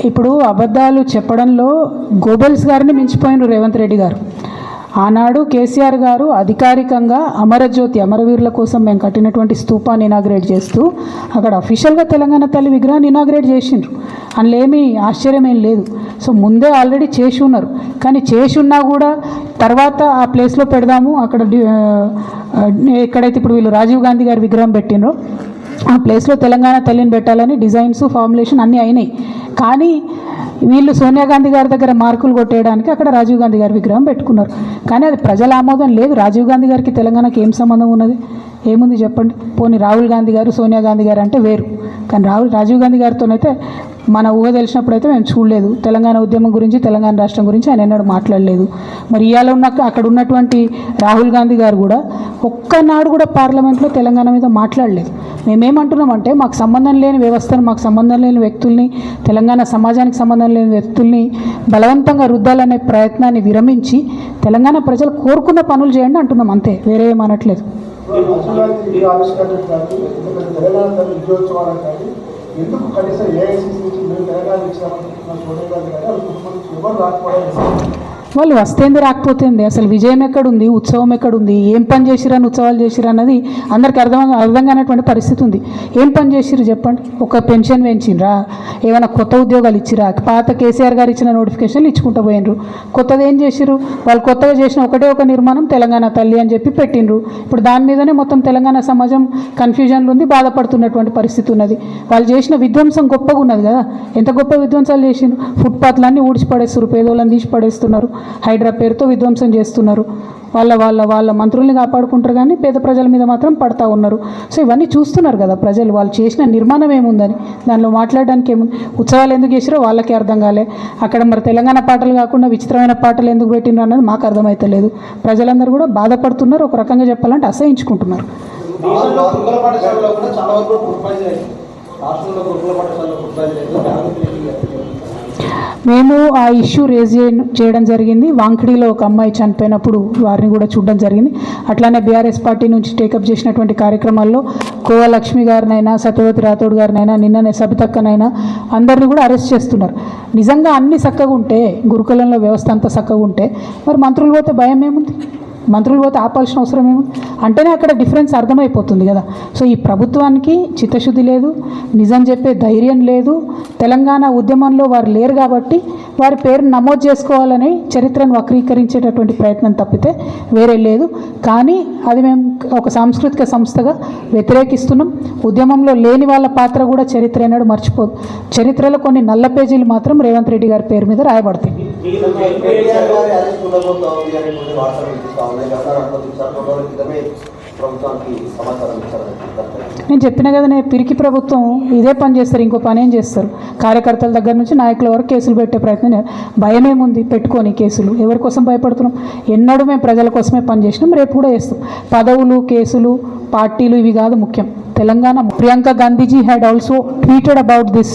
ఇప్పుడు అబద్ధాలు చెప్పడంలో గోబెల్స్ గారిని మించిపోయిన రేవంత్ రెడ్డి గారు. ఆనాడు కేసీఆర్ గారు అధికారికంగా అమరజ్యోతి అమరవీరుల కోసం మేము కట్టినటువంటి స్తూపాన్ని ఇనాగ్రేట్ చేస్తూ అక్కడ అఫీషియల్గా తెలంగాణ తల్లి విగ్రహాన్ని ఇనాగ్రేట్ చేసిండ్రు. అందులో ఏమీ ఆశ్చర్యం ఏం లేదు. సో ముందే ఆల్రెడీ చేసి ఉన్నారు. కానీ చేసి ఉన్నా కూడా తర్వాత ఆ ప్లేస్లో పెడదాము, అక్కడ ఎక్కడైతే ఇప్పుడు వీళ్ళు రాజీవ్ గాంధీ గారి విగ్రహం పెట్టినరో ఆ ప్లేస్లో తెలంగాణ తల్లిని పెట్టాలని డిజైన్స్ ఫార్ములేషన్ అన్నీ అయినాయి. కానీ వీళ్ళు సోనియా గాంధీ గారి దగ్గర మార్కులు కొట్టేయడానికి అక్కడ రాజీవ్ గాంధీ గారి విగ్రహం పెట్టుకున్నారు. కానీ అది ప్రజల ఆమోదం లేదు. రాజీవ్ గాంధీ గారికి తెలంగాణకి ఏం సంబంధం ఉన్నది? ఏముంది చెప్పండి. పోనీ రాహుల్ గాంధీ గారు సోనియా గాంధీ గారు అంటే వేరు. కానీ రాజీవ్ గాంధీ గారితోనైతే మన ఊహ తెలిసినప్పుడైతే మేము చూడలేదు. తెలంగాణ ఉద్యమం గురించి, తెలంగాణ రాష్ట్రం గురించి ఆయన ఎన్నడూ మాట్లాడలేదు. మరి ఇవాళ అక్కడ ఉన్నటువంటి రాహుల్ గాంధీ గారు కూడా ఒక్కనాడు కూడా పార్లమెంట్లో తెలంగాణ మీద మాట్లాడలేదు. మేమేమంటున్నామంటే మాకు సంబంధం లేని వ్యవస్థను, మాకు సంబంధం లేని వ్యక్తుల్ని, తెలంగాణ సమాజానికి సంబంధం లేని వ్యక్తుల్ని బలవంతంగా రుద్దాలనే ప్రయత్నాన్ని విరమించి తెలంగాణ ప్రజలు కోరుకున్న పనులు చేయండి అంటున్నాం, అంతే, వేరే ఏమనట్లేదు. ఎందుకు కనీసం ఏఐసీసీ నుంచి మేము తెలంగాణ ఇచ్చామని సోనియా గాంధీ గారు ఎవరు రాకపోవడం? వాళ్ళు వస్తేంది రాకపోతుంది. అసలు విజయం ఎక్కడుంది, ఉత్సవం ఎక్కడుంది, ఏం పని చేసిరని ఉత్సవాలు చేసిరు అన్నది అందరికి అర్థం కానటువంటి పరిస్థితి ఉంది. ఏం పని చేసిరు చెప్పండి? ఒక పెన్షన్ పెంచినరా, ఏమైనా కొత్త ఉద్యోగాలు ఇచ్చిరా, పాత కేసీఆర్ గారు ఇచ్చిన నోటిఫికేషన్లు ఇచ్చుకుంటూ పోయినరు. కొత్తది ఏం చేసిరు? వాళ్ళు కొత్తగా చేసిన ఒకటే ఒక నిర్మాణం తెలంగాణ తల్లి అని చెప్పి పెట్టినరు. ఇప్పుడు దాని మీదనే మొత్తం తెలంగాణ సమాజం కన్ఫ్యూజన్లు ఉంది, బాధపడుతున్నటువంటి పరిస్థితి ఉన్నది. వాళ్ళు చేసిన విధ్వంసం గొప్పగా ఉన్నది కదా. ఎంత గొప్ప విధ్వంసాలు చేసిండ్రు. ఫుట్పాత్లన్నీ ఊడ్చి పడేస్తారు, పేదోళ్ళని తీసి పడేస్తున్నారు, హైడ్రా పేరుతో విధ్వంసం చేస్తున్నారు. వాళ్ళ మంత్రుల్ని కాపాడుకుంటారు కానీ పేద ప్రజల మీద మాత్రం పడతా ఉన్నారు. సో ఇవన్నీ చూస్తున్నారు కదా ప్రజలు. వాళ్ళు చేసిన నిర్మాణం ఏముందని దానిలో మాట్లాడడానికి ఏముంది? ఉత్సవాలు ఎందుకు చేసిరో వాళ్ళకి అర్థం కాలే. అక్కడ మరి తెలంగాణ పాటలు కాకుండా విచిత్రమైన పాటలు ఎందుకు పెట్టినారు అన్నది మాకు అర్థమవుతలేదు. ప్రజలందరూ కూడా బాధపడుతున్నారు, ఒక రకంగా చెప్పాలంటే అసహించుకుంటున్నారు. మేము ఆ ఇష్యూ రేజ్ చేయడం జరిగింది. వాంకిడిలో ఒక అమ్మాయి చనిపోయినప్పుడు వారిని కూడా చూడడం జరిగింది. అట్లానే బీఆర్ఎస్ పార్టీ నుంచి టేకప్ చేసినటువంటి కార్యక్రమాల్లో కోవ లక్ష్మి గారినైనా, సత్యవతి రాథోడ్ గారినైనా, నిన్ననే సబితక్కనైనా అందరినీ కూడా అరెస్ట్ చేస్తున్నారు. నిజంగా అన్ని చక్కగా ఉంటే, గురుకులంలో వ్యవస్థ అంతా చక్కగా ఉంటే మరి మంత్రులు పోతే భయం ఏముంది? మంత్రులు పోతే ఆపాల్సిన అవసరం ఏముంది? అంటేనే అక్కడ డిఫరెన్స్ అర్థమైపోతుంది కదా. సో ఈ ప్రభుత్వానికి చిత్తశుద్ధి లేదు, నిజం చెప్పే ధైర్యం లేదు. తెలంగాణ ఉద్యమంలో వారు లేరు కాబట్టి వారి పేరును నమోదు చేసుకోవాలని చరిత్రను వక్రీకరించేటటువంటి ప్రయత్నం తప్పితే వేరే లేదు. కానీ అది మేము ఒక సాంస్కృతిక సంస్థగా వ్యతిరేకిస్తున్నాం. ఉద్యమంలో లేని వాళ్ళ పాత్ర కూడా చరిత్ర అయినాడు మర్చిపోదు. చరిత్రలో కొన్ని నల్ల పేజీలు మాత్రం రేవంత్ రెడ్డి గారి పేరు మీద రాయబడతాయి. నేను చెప్పిన కదా, నేను పిరికి ప్రభుత్వం ఇదే పని చేస్తారు, ఇంకో పని ఏం చేస్తారు? కార్యకర్తల దగ్గర నుంచి నాయకుల వరకు కేసులు పెట్టే ప్రయత్నం. భయం ఏముంది పెట్టుకొని కేసులు? ఎవరి కోసం భయపడుతున్నాం? ఎన్నడూ మేము ప్రజల కోసమే పనిచేసినాం, రేపు కూడా చేస్తాం. పదవులు, కేసులు, పార్టీలు ఇవి కాదు ముఖ్యం. Telangana. Priyanka Gandhiji had also tweeted about this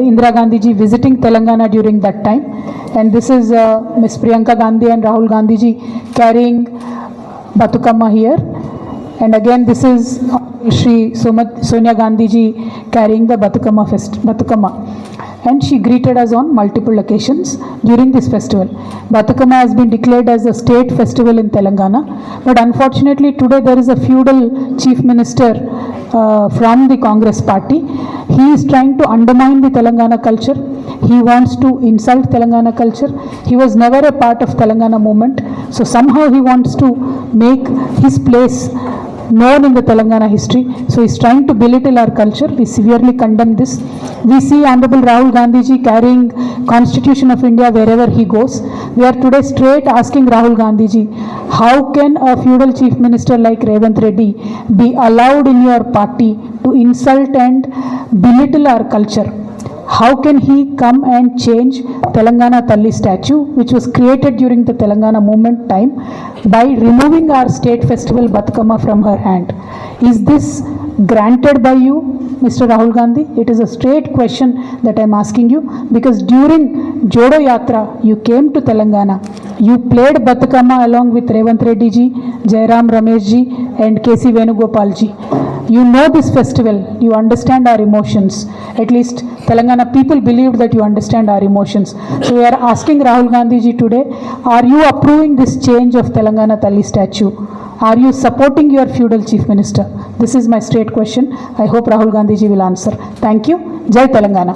Indira Gandhiji visiting Telangana during that time, and this is Miss Priyanka Gandhi and Rahul Gandhiji carrying Batukamma here, and again this is Shri Sonia Gandhiji carrying the Batukamma, and she greeted us on multiple occasions during this festival. Batukamma has been declared as a state festival in Telangana, but unfortunately today there is a feudal chief minister from the Congress party. He is trying to undermine the Telangana culture. He wants to insult Telangana culture. He was never a part of Telangana movement, so somehow he wants to make his place known in the Telangana history. So he is trying to belittle our culture. We severely condemn this. We see Honorable Rahul Gandhiji carrying Constitution of India wherever he goes. We are today straight asking Rahul Gandhiji, how can a feudal chief minister like Revanth Reddy be allowed in your party to insult and belittle our culture? How can he come and change Telangana Talli statue, which was created during the Telangana movement time, by removing our state festival Batukamma from her hand? Is this granted by you, Mr. Rahul Gandhi? It is a straight question that I am asking you, because during Jodo Yatra, you came to Telangana. You played Batukama along with Revanth Reddy ji, Jairam Ramesh ji, and KC Venugopal ji. You know this festival, you understand our emotions. At least Telangana people believed that you understand our emotions. So we are asking Rahul Gandhi ji today, are you approving this change of Telangana Talli statue? Are you supporting your feudal chief minister? This is my straight question. I hope Rahul Gandhi ji will answer. Thank you. Jai Telangana.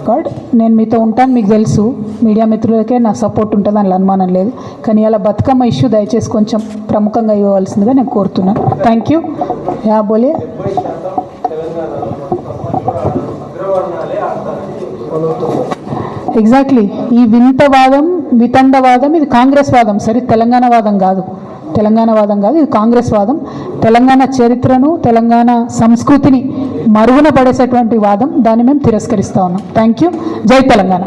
God, నేను మీతో ఉంటాను, మీకు తెలుసు, media మిత్రులకే నా support ఉంటుంది, అందులో అనుమానం లేదు. కానీ అలా బతుకమ్మ ఇష్యూ దయచేసి కొంచెం ప్రముఖంగా ఇవ్వవలసిందిగా నేను కోరుతున్నాను. Thank you. యా బోలే. ఎగ్జాక్ట్లీ, ఈ వితండవాదం ఇది కాంగ్రెస్ వాదం, సరే తెలంగాణ వాదం కాదు. తెలంగాణ వాదం కాదు, ఇది కాంగ్రెస్ వాదం. తెలంగాణ చరిత్రను, తెలంగాణ సంస్కృతిని మరుగున పడేసేటువంటి వాదం, దాన్ని మేము తిరస్కరిస్తా ఉన్నాం. Thank you. జై తెలంగాణ.